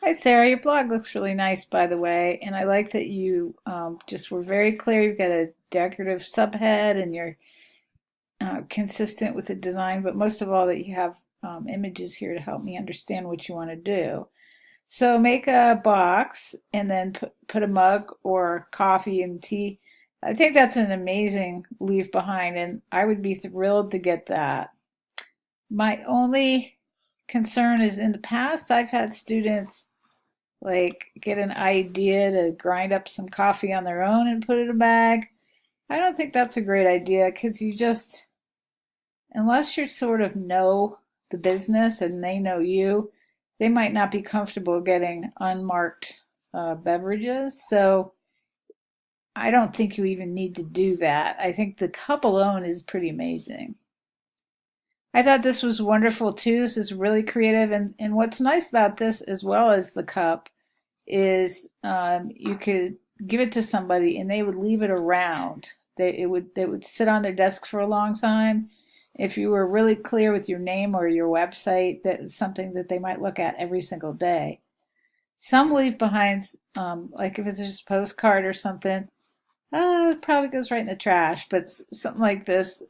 Hi Sarah, your blog looks really nice, by the way, and I like that you just were very clear. You've got a decorative subhead, and you're consistent with the design, but most of all, that you have images here to help me understand what you want to do. So make a box, and then put a mug or coffee and tea. I think that's an amazing leave behind, and I would be thrilled to get that. My only concern is in the past, I've had students like get an idea to grind up some coffee on their own and put it in a bag. I don't think that's a great idea because you just, unless you sort of know the business and they know you, they might not be comfortable getting unmarked beverages. So I don't think you even need to do that. I think the cup alone is pretty amazing. I thought this was wonderful too. This is really creative. And what's nice about this, as well as the cup, is you could give it to somebody and they would leave it around. They would sit on their desk for a long time. If you were really clear with your name or your website, that is something that they might look at every single day. Some leave behinds, like if it's just a postcard or something, it probably goes right in the trash. But something like this,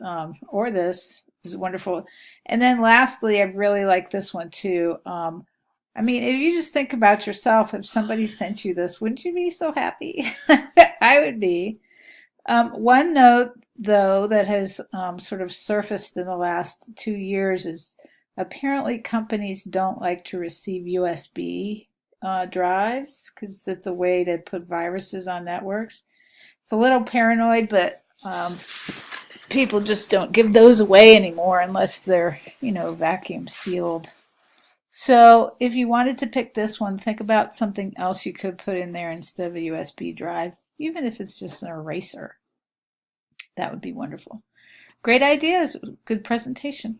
or this, is wonderful. And then lastly, I really like this one too. I mean, if you just think about yourself, if somebody sent you this, wouldn't you be so happy? I would be. One note, though, that has sort of surfaced in the last 2 years is apparently companies don't like to receive USB drives because it's a way to put viruses on networks. It's a little paranoid, but people just don't give those away anymore unless they're, vacuum sealed. So if you wanted to pick this one, think about something else you could put in there instead of a USB drive, even if it's just an eraser. That would be wonderful. Great ideas. Good presentation.